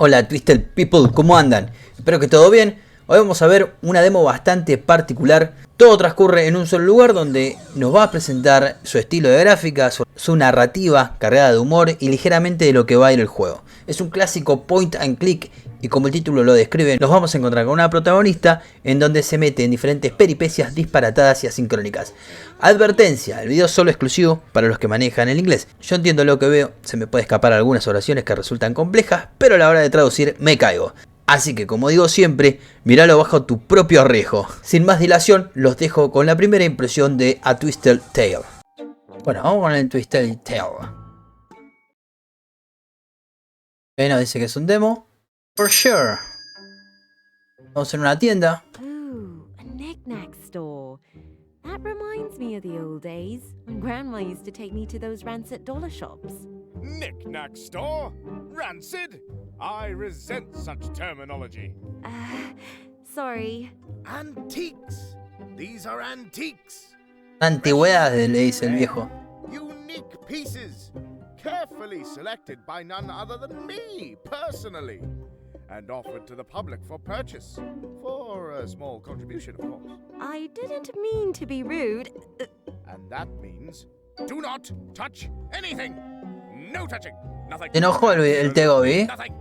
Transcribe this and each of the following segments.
Hola Twisted People, ¿cómo andan? Espero que todo bien. Hoy vamos a ver una demo bastante particular. Todo transcurre en un solo lugar donde nos va a presentar su estilo de gráfica, su narrativa cargada de humor y ligeramente de lo que va a ir el juego. Es un clásico point and click y como el título lo describe, nos vamos a encontrar con una protagonista en donde se mete en diferentes peripecias disparatadas y asincrónicas. Advertencia, el video es solo exclusivo para los que manejan el inglés. Yo entiendo lo que veo, se me puede escapar algunas oraciones que resultan complejas, pero a la hora de traducir me caigo. Así que como digo siempre, míralo bajo tu propio riesgo. Sin más dilación, los dejo con la primera impresión de A Twisted Tale. Bueno, vamos con el Twisted Tale. Bueno, dice que es un demo. For sure. Vamos en una tienda. Ooh, a knick-knack store. That reminds me of the old days when Grandma used to take me to those rancid dollar shops. Knick-knack store? Rancid? I resent such terminology. Sorry. Antiques. These are antiques. Antigüedades, le dice el viejo. Unique pieces. Carefully selected by none other than me, personally. And offered to the public for purchase. For a small contribution, of course. I didn't mean to be rude. And that means, do not touch anything. No touching. Nothing. Se enojó el tengo, ¿vi? Nothing.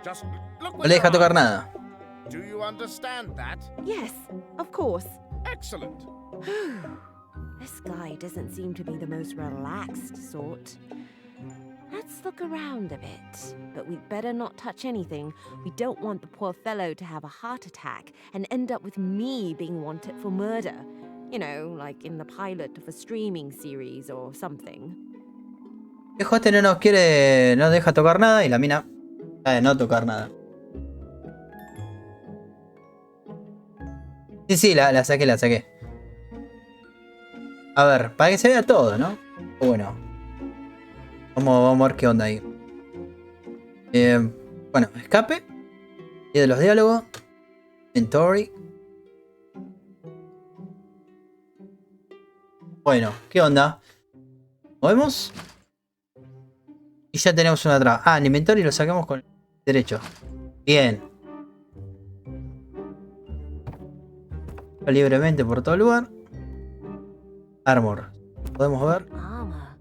Just look No le deja tocar nada. Do you understand that? Yes, of course. Excellent. This guy doesn't seem to be the most relaxed sort. Let's look around a bit, but we'd better not touch anything. We don't want the poor fellow to have a heart attack and end up with me being wanted for murder. You know, like in the pilot of a streaming series or something. El viejo este no nos quiere, no deja tocar nada y la mina de no tocar nada. Sí, la saqué. A ver, para que se vea todo, ¿no? Bueno. Vamos a ver qué onda ahí. Bueno, escape. Y de los diálogos. Inventory. Bueno, ¿qué onda? ¿Movemos? Y ya tenemos una atrás. Ah, el inventory lo sacamos con el derecho. Bien. Libremente por todo el lugar. Armor. Podemos ver. Armor.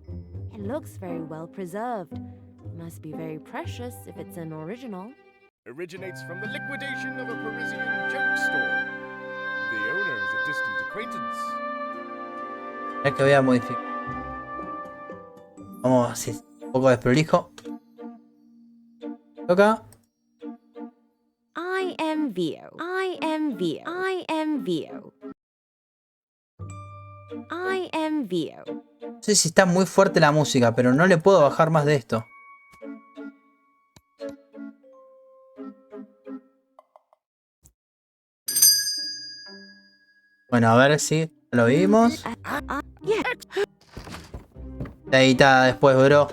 It looks very well preserved. Must be very precious if it's an original. Originates from the liquidation of a Parisian joke store. The owner is a distant acquaintance. Es que voy a modificar. Vamos así. Un poco desprolijo. Toca. I am Vio. I am Vio. I am Vio. I am Vio. No sé si está muy fuerte la música, pero no le puedo bajar más de esto. Bueno, a ver si lo vimos. Ahí está después, bro.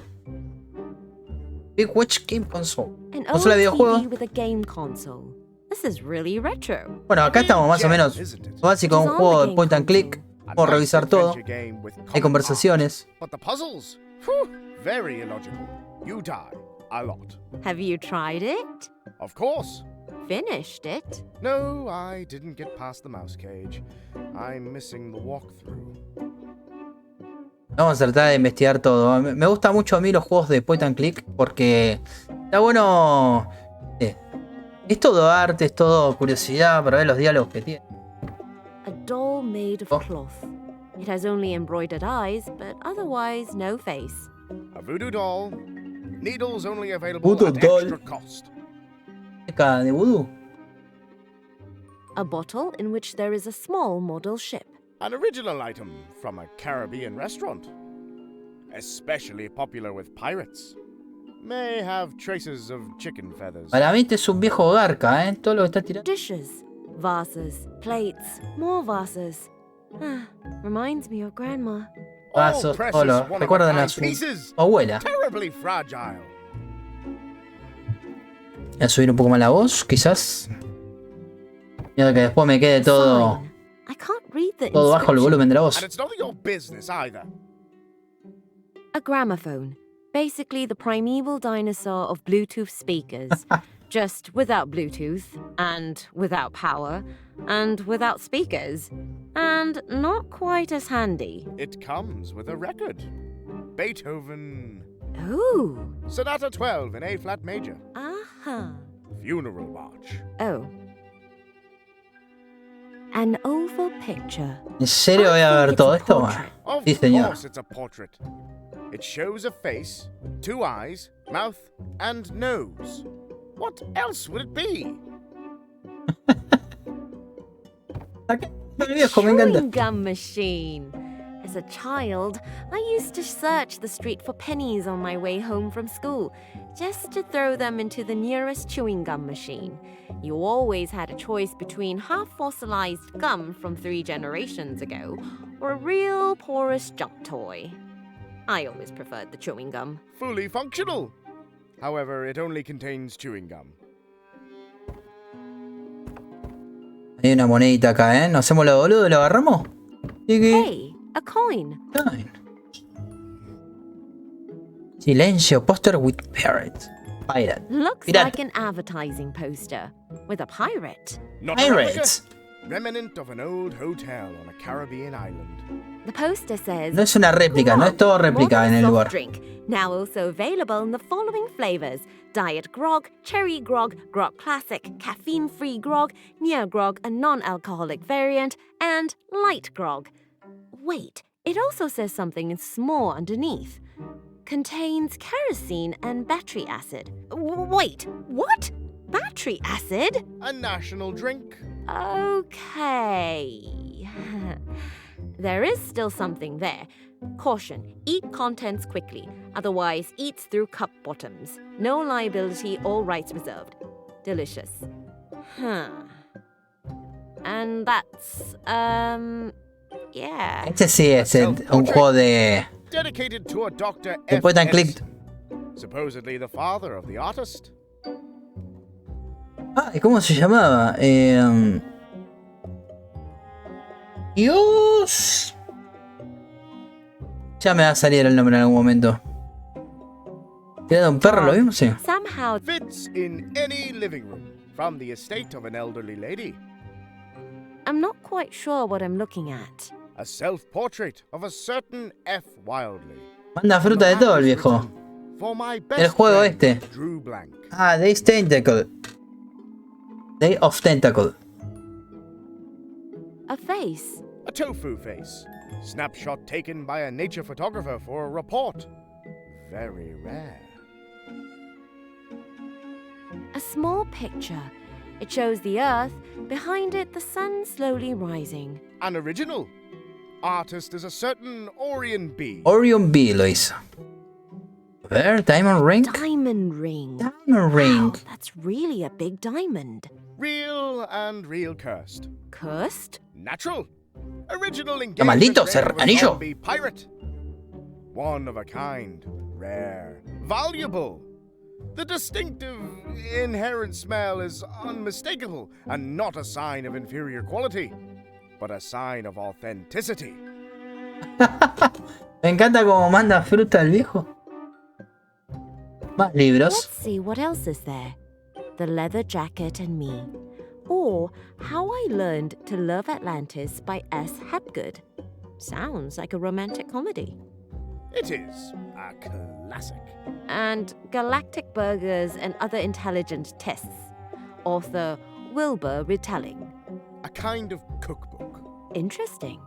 Big Watch Game Console. Consola de videojuegos. Bueno, acá estamos más o menos básico, un juego de point and click. Vamos a revisar todo. Hay conversaciones. But the puzzles? Whew, very illogical. You die a lot. Have you tried it? Of course. Finished it? No, I didn't get past the mouse cage. I'm missing the walkthrough. Vamos a tratar de investigar todo. Me gusta mucho a mí los juegos de point and click porque está bueno. Es todo arte, es todo curiosidad para ver los diálogos que tiene. A doll made of cloth. It has only embroidered eyes, but otherwise no face. A voodoo doll. Needles only available Voodoo at doll. extra cost. ¿De vudú? A bottle in which there is a small model ship. An original item from a Caribbean restaurant. Especially popular with pirates. May have traces of chicken feathers. Para mí este es un viejo garca, ¿eh? Todo lo que está tirando. Dishes, vases, plates, more vases. Reminds me of Grandma. Vasos, todo recuerdan a su abuela. Terribly fragile. Voy a subir un poco más la voz, quizás. Mira que después me quede todo bajo el volumen de la voz. And it's none of your business either. A gramophone. Basically, the primeval dinosaur of Bluetooth speakers. Just without Bluetooth, and without power, and without speakers. And not quite as handy. It comes with a record. Beethoven. Ooh. Sonata 12 in A-flat major. Uh-huh. Funeral march. Oh. An oval picture. ¿En serio voy a ver todo esto? Of Sí, señor. course it's a portrait. It shows a face, 2 eyes, mouth, and nose. What else would it be? El viejo, me encanta. Chewing gum machine. As a child, I used to search the street for pennies on my way home from school, just to throw them into the nearest chewing gum machine. You always had a choice between half-fossilized gum from 3 generations ago, or a real porous junk toy. I always preferred the chewing gum. Fully functional. However, it only contains chewing gum. Hay una monedita acá, ¿eh? ¿Nos hacemos lo boludo y lo agarramos? Hey, a coin. Silencio, poster with pirate. Pirate. Looks Pirata. like an advertising poster with a pirate. Not a replica. Pirates. Remnant of an old hotel on a Caribbean island. The poster says, No es una réplica, no es todo réplica en el Modern lugar. soft drink, now also available in the following flavors: Diet Grog, Cherry Grog, Grog Classic, Caffeine-Free Grog, Neo Grog, a non-alcoholic variant, and Light Grog. Wait, it also says something in small underneath. Contains kerosene and battery acid. Wait, what? Battery acid? A national drink. Okay. There is still something there. Caution, eat contents quickly, otherwise eats through cup bottoms. No liability, all rights reserved. Delicious. And that's, yeah. Este sí es un juego de... Dedicated to a Dr. de F. point and click. Edison, supposedly the father of the artist. Ah, ¿y cómo se llamaba? Dios. Ya me va a salir el nombre en algún momento. ¿Era de un perro? ¿Lo vimos? Sí. Somehow Fits in any living room from the estate of an elderly lady. I'm not quite sure what I'm looking at. A self-portrait of a certain F. Wildly. Manda fruta de todo el viejo. For my El best juego friend, este. Drew Blank. Ah, Day's Tentacle. Day of Tentacle. A face. A tofu face. Snapshot taken by a nature photographer for a report. Very rare. A small picture. It shows the Earth, behind it the sun slowly rising. An original. Artist is a certain Orion B. Orion B lo hizo. A ver, Diamond Ring. Diamond ring. Diamond Ring. Wow, that's really a big diamond. Real and real cursed. Cursed? Natural. Original maldito, engagement ser ring of a anillo. zombie pirate. One of a kind. Rare. Valuable. The distinctive, inherent smell is unmistakable and not a sign of inferior quality, but a sign of authenticity. Me encanta cómo manda fruta el viejo. Más libros. Let's see what else is there. The Leather Jacket and Me. Or How I Learned to Love Atlantis by S. Hapgood. Sounds like a romantic comedy. It is a classic. And Galactic Burgers and Other Intelligent Tests. Author Wilbur Retelling. A kind of cookbook. Interesting.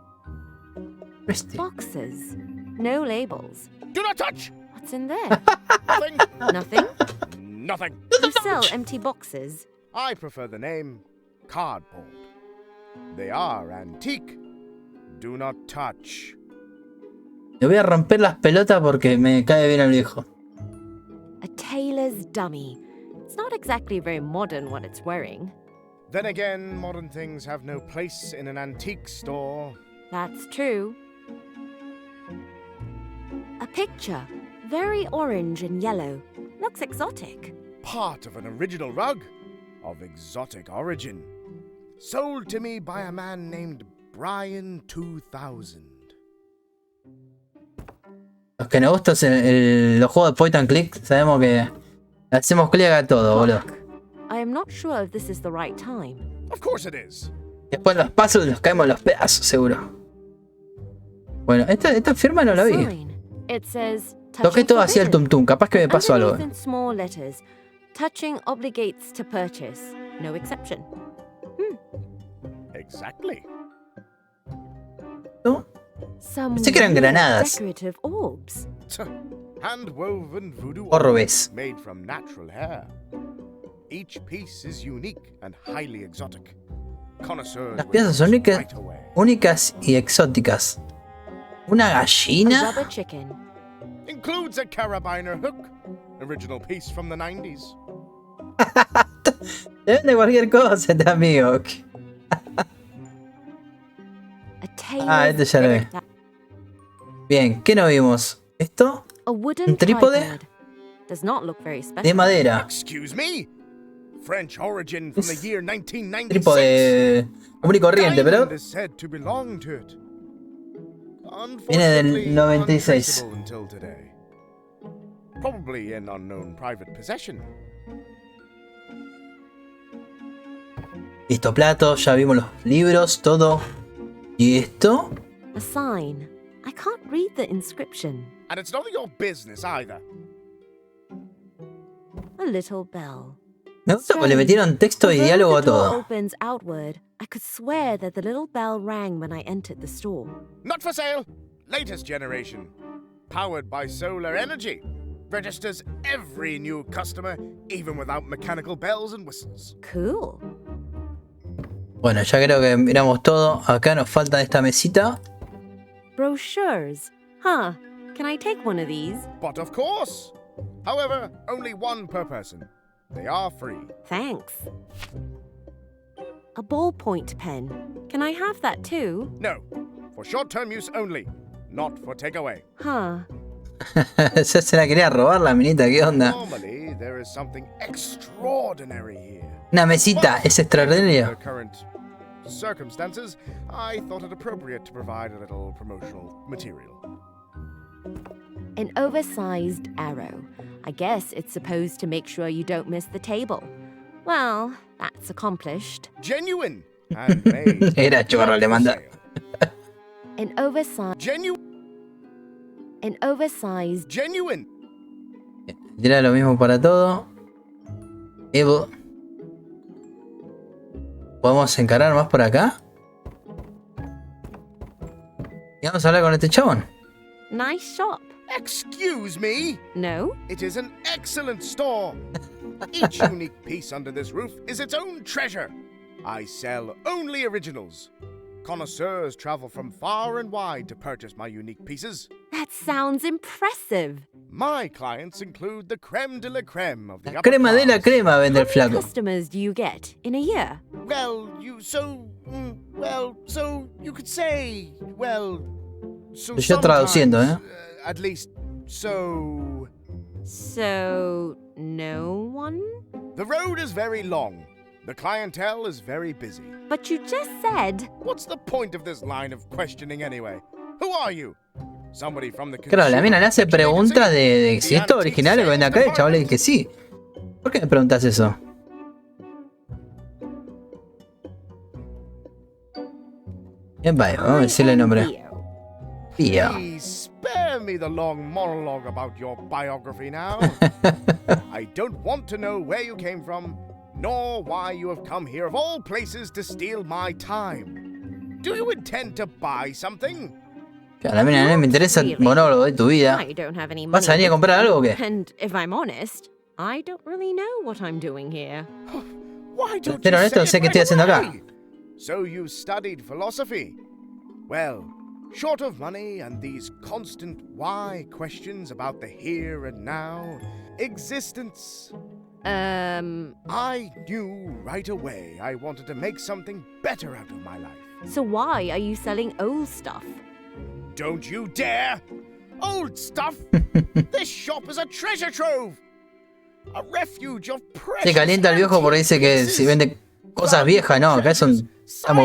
Este. Boxes. No labels. Do not touch! What's in there? Nothing. Nothing? Nothing. You sell empty boxes. I prefer the name cardboard. They are antique. Do not touch. Le voy a romper las pelotas porque me cae bien el viejo. A tailor's dummy. It's not exactly very modern what it's wearing. Then again, modern things have no place in an antique store. That's true. A picture. Very orange and yellow. Looks exotic. Part of an original rug of exotic origin. Sold to me by a man named Brian 2000. Los que nos gustan los juegos de point and click, sabemos que hacemos clic a todo, boludo. I am not sure if this is the right time. Of course it is. Después los pasos nos caemos en los pedazos, seguro. Bueno, esta firma no la vi. Sign. It says Toqué todo hacia el tum-tum, capaz que me pasó algo. Underneath in small letters, touching obligates to purchase. No exception. Exactly. ¿No? Some Pensé que eran weird granadas. decorative orbs. Hand-woven voodoo Orbes. made from natural hair. Each piece is unique and highly exotic. Connoisseurs Las will piezas son notice right away. únicas y exóticas. ¿Una A gallina? rubber chicken. Includes a carabiner hook. Original piece from the 90s. Te vende cualquier cosa, este amigo. A tail. Este ya lo vi. Bien, ¿qué no vimos? ¿Esto? A wooden ¿Un trípode? tripod. Does not look very special. De madera. Excuse me? French origin from the year 1996. Trípode común y corriente, pero Diamond is said to belong to it. viene del Unfortunately, 96. untraceable until today. Probably in unknown private possession. Listo, plato, ya vimos los libros, todo. ¿Y esto? A sign. I can't read the inscription. And it's none of your business either. A little bell. Me gusta porque le metieron texto y Although diálogo a the door todo. opens outward, I could swear that the little bell rang when I entered the store. Not for sale. Latest generation. Powered by solar energy. Registers every new customer, even without mechanical bells and whistles. Cool. Bueno, ya creo que miramos todo. Acá nos falta esta mesita. Brochures. Huh. Can I take one of these? But of course. However, only one per person. They are free. Thanks. A ballpoint pen. Can I have that too? No. For short-term use only. Not for takeaway. Huh. Ya se la quería robar la minita, ¿qué onda? Normally, there is something extraordinary here. Una mesita, es In extraordinario. the current circumstances, I thought it appropriate to provide a little promotional material. An oversized arrow. I guess it's supposed to make sure you don't miss the table. Well, that's accomplished. Genuine and made. Era chorro, le manda. An oversized. Genuine. Tira lo mismo para todo. Evo. ¿Podemos encarar más por acá? Y vamos a hablar con este chabón. Nice shop. Excuse me. No? It is an excellent store. Each unique piece under this roof is its own treasure. I sell only originals. Connoisseurs travel from far and wide to purchase my unique pieces. That sounds impressive. My clients include the creme de la creme of the La upper crema de la class. crema vende el How many flaco. customers do you get in a year? Well, so you could say, so Yo traduciendo, sometimes, at least, so... So, no one? The road is very long. The clientele is very busy. But you just said. What's the point of this line of questioning anyway? Who are you? Somebody from the Claro, la mina le hace preguntas de si esto es original lo que vende acá y el chaval le dice que sí. ¿Por qué me preguntas eso? Bien, vaya, vamos a decirle el nombre. Pío. Please spare me the long monologue about your biography now. I don't want to know where you came from, nor why you have come here of all places to steal my time. Do you intend to buy something? A la mina no me interesa el monólogo de tu vida. I don't have any money. ¿Vas a venir a comprar algo o qué? And if I'm honest, I don't really know what I'm doing here. Why don't Pero you honesto, no say sé qué it estoy right haciendo acá. away? So you studied philosophy. Well, short of money and these constant why questions about the here and now, existence, I knew right away I wanted to make something better out of my life. So why are you selling old stuff? Don't you dare! Old stuff! This shop is a treasure trove! A refuge of precious Se calienta el viejo porque dice que si vende cosas viejas, no, acá estamos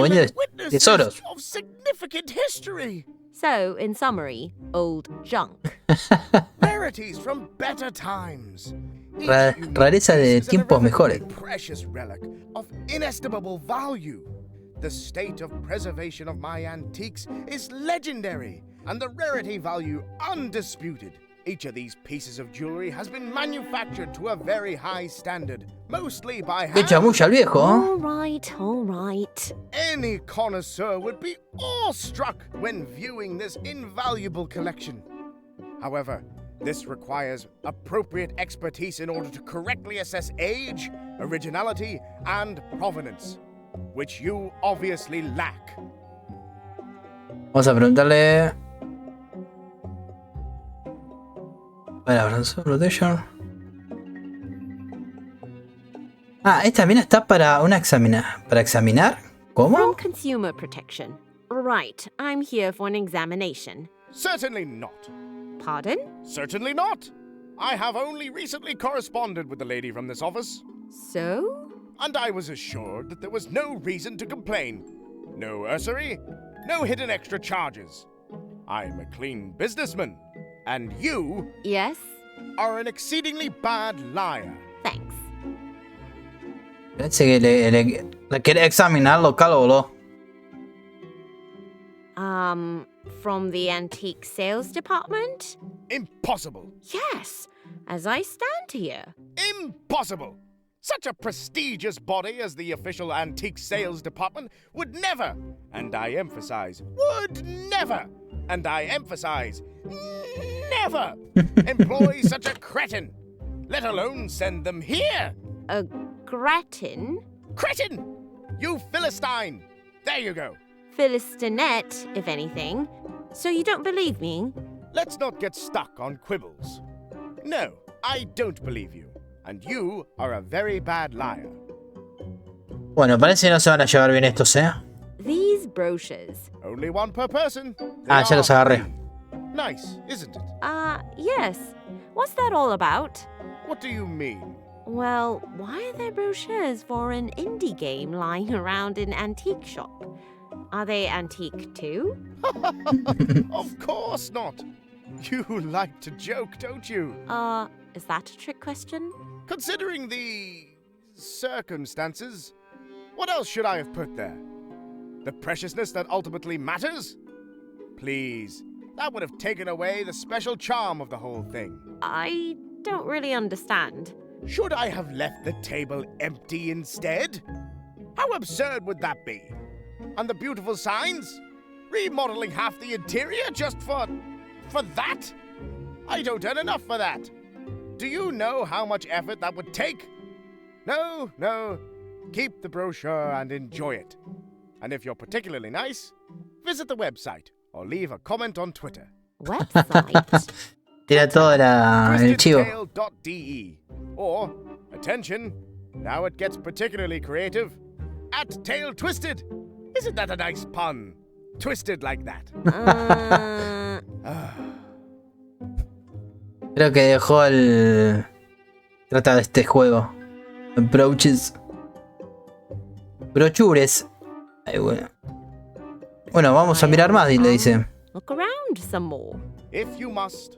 vendiendo tesoros. of significant history. So, in summary, old junk. Rarities from better times. Each unique Rareza de piece is an tiempos mejores. irrevocably precious relic of inestimable value. The state of preservation of my antiques is legendary, and the rarity value undisputed. Each of these pieces of jewelry has been manufactured to a very high standard, mostly by Qué hand. chamulla el viejo, ¿eh? All right. Any connoisseur would be awestruck when viewing this invaluable collection. However, this requires appropriate expertise in order to correctly assess age, originality, and provenance, which you obviously lack. Vamos a preguntarle. Protection. Ah, esta mina está para una ¿Para examinar? From ¿Cómo? consumer protection. Right, I'm here for an examination. Certainly not. Pardon? Certainly not. I have only recently corresponded with the lady from this office, So? and I was assured that there was no reason to complain. No usury, no hidden extra charges. I am a clean businessman, and you Yes? are an exceedingly bad liar. Thanks. Parece que le quiere examinarlo, calvo. From the antique sales department? Impossible. Yes, as I stand here. Impossible! Such a prestigious body as the official antique sales department would never, and I emphasize, would never, and I emphasize, never employ such a cretin, let alone send them here. A gratin? Cretin! You Philistine! There you go. Philistinette, if anything. So you don't believe me? Let's not get stuck on quibbles. No, I don't believe you. And you are a very bad liar. Bueno, parece que no se van a llevar bien estos, ¿eh? These brochures. Only one per person. They Ah, ya are los agarré. free. Nice, isn't it? Yes. What's that all about? What do you mean? Well, why are there brochures for an indie game lying around in antique shop? Are they antique too? Of course not. You like to joke, don't you? Is that a trick question? Considering the circumstances, what else should I have put there? The preciousness that ultimately matters? Please, that would have taken away the special charm of the whole thing. I don't really understand. Should I have left the table empty instead? How absurd would that be? And the beautiful signs? Remodeling half the interior just for that? I don't earn enough for that. Do you know how much effort that would take? No. Keep the brochure and enjoy it. And if you're particularly nice, visit the website or leave a comment on Twitter. Website? Tira todo el chivo. twistedtail.de. Or, attention, now it gets particularly creative, at Tail Twisted. Isn't that a nice pun? Twisted like that. Creo que dejó el... Trata de este juego. Brochures. Brochures. Ay, bueno. Bueno, vamos a mirar más, le dice. Look around some more. If you must.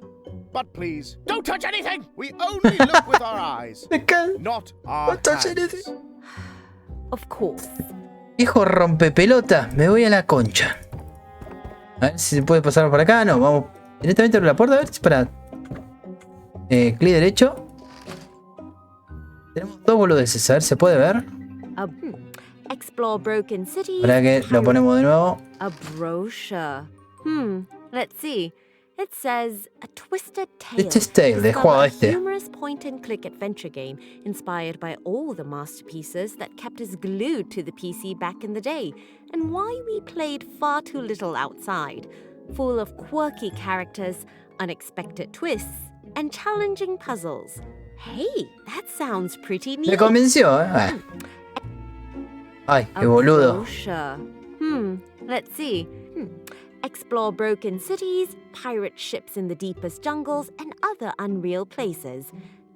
But please, don't touch anything! We only look with our eyes, not our hands. Of course. Hijo rompepelota, me voy a la concha. A ver si se puede pasar por acá. No, vamos directamente por la puerta. A ver si para... clic derecho. Tenemos dos boludeces. A ver, ¿se puede ver? Explore broken cities. Para que lo ponemos de nuevo. A brochure. Let's see. It says A Twisted Tale. Twisted Tale, de juego a este. humorous point-and-click adventure game inspired by all the masterpieces that kept us glued to the PC back in the day, and why we played far too little outside. Full of quirky characters, unexpected twists, and challenging puzzles. Hey, that sounds pretty neat. Me convenció, ¿eh? Ay, qué boludo. Brochure. Let's see. Explore broken cities, pirate ships in the deepest jungles, and other unreal places.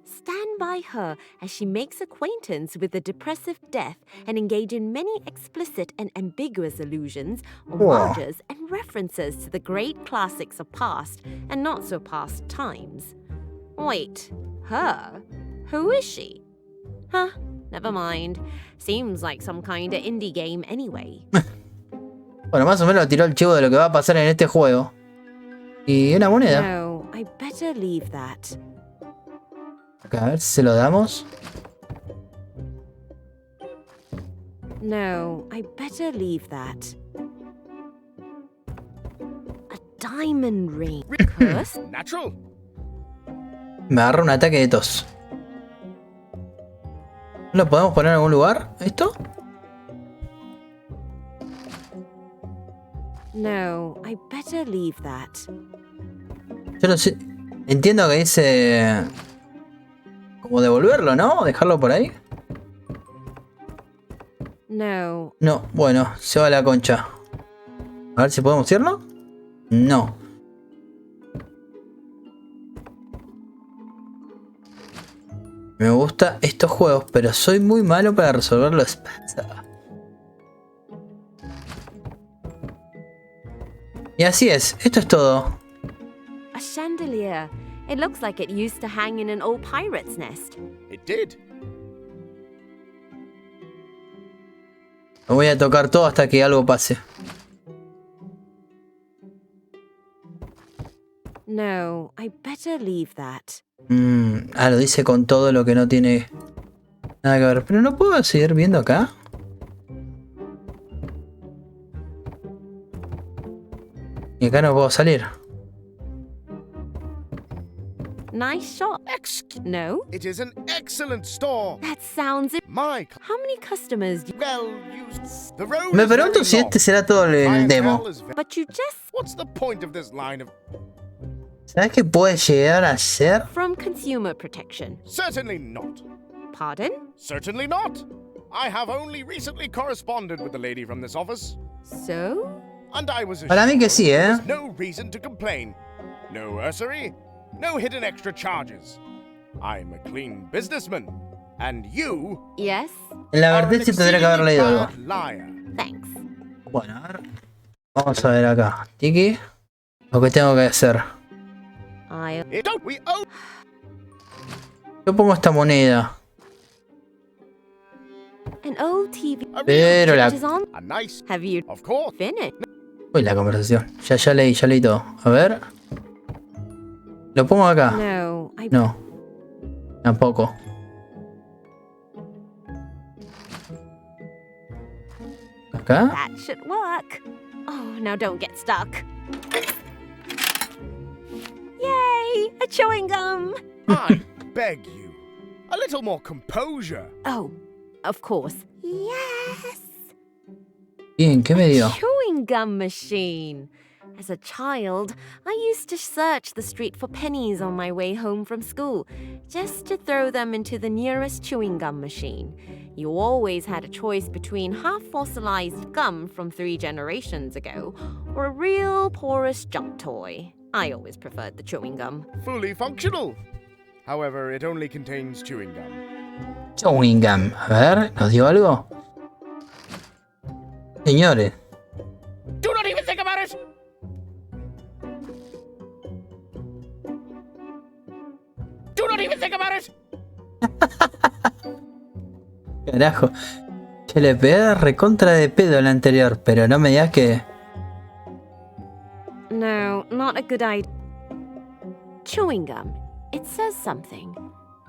Stand by her as she makes acquaintance with the depressive death and engage in many explicit and ambiguous allusions, homages, and references to the great classics of past and not so past times. Wait, her? Who is she? Huh, never mind. Seems like some kind of indie game anyway. Bueno, más o menos tiró el chivo de lo que va a pasar en este juego. Y una moneda. No, I better leave that. Acá, a ver si se lo damos. No, I better leave that. A diamond ring. Curse? Natural. Me agarra un ataque de tos. ¿Lo podemos poner en algún lugar? ¿Esto? No, I better leave that. Yo no sé. Entiendo que dice... como devolverlo, ¿no? Dejarlo por ahí. No. No, bueno, se va a la concha. A ver si podemos irlo. No. Me gustan estos juegos, pero soy muy malo para resolver los puzzles. Y así es, esto es todo. A chandelier. It looks like it used to hang in an old pirate's nest. It did. Me voy a tocar todo hasta que algo pase. No, I better leave that. Lo dice con todo lo que no tiene nada que ver. Pero no puedo seguir viendo acá. Y acá no puedo salir. Nice shop. No? It is an excellent store. That sounds... My... How many customers do you... Well, the road Me is pregunto very si long. este será todo el demo. Clientele is ve- But you just... What's the point of this line of... ¿Sabes qué puede llegar a ser? From consumer protection. Certainly not. Pardon? Certainly not. I have only recently corresponded with the lady from this office, So? and I was Para mí que sí, assured there was no reason to complain. No usury, no hidden extra charges. I'm a clean businessman, and you Yes? En la are an advertencia tendría que haber leído algo. exceedingly bad liar. Thanks. Bueno, a ver. Vamos a ver acá. Tiki. Lo que tengo que hacer. Don't we owe... Yo pongo esta moneda. An old TV... Pero la... It is on... A nice... Have you Of course. finished? Uy, la conversación. Ya leí todo. A ver. Lo pongo acá. No, I... No. Tampoco. Acá. That should work. Oh, now don't get stuck. Yay! A chewing gum! I beg you. A little more composure. Oh, of course. Yes! Bien, ¿qué me dio? Chewing gum machine. As a child, I used to search the street for pennies on my way home from school, just to throw them into the nearest chewing gum machine. You always had a choice between half-fossilized gum from 3 generations ago, or a real porous junk toy. I always preferred the chewing gum. Fully functional. However, it only contains chewing gum. Chewing gum. A ver, ¿nos dio algo? Señores. Do not even think about it! Do not even think about it! Carajo. Yo le pegué recontra de pedo el anterior, pero no me digas que... No, not a good idea. Chewing gum. It says something.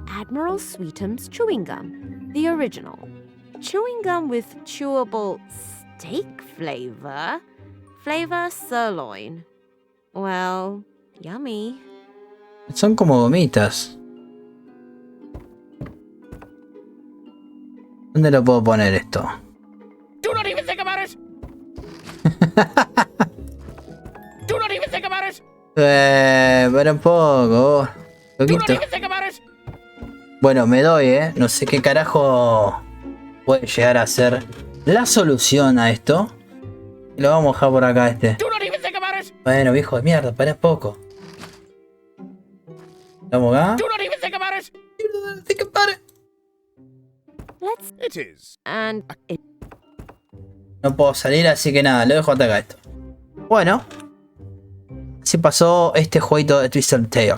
Admiral Sweetum's chewing gum. The original. Chewing gum with chewable steak flavor. Flavor sirloin. Well, yummy. Son como gomitas. ¿Dónde lo puedo poner esto? Do not even think about it! Do not even think about it! Para un poco. Do not Poquito. even think about it! Bueno, me doy, No sé qué carajo puede llegar a ser la solución a esto. Y lo vamos a dejar por acá este. Do not even think about it! Bueno, viejo de mierda, para poco. Vamos acá. Do not even think about it! que pare. Let's It is. and it, No puedo salir, así que nada, lo dejo hasta acá esto. Bueno, así pasó este jueguito de Twisted Tail.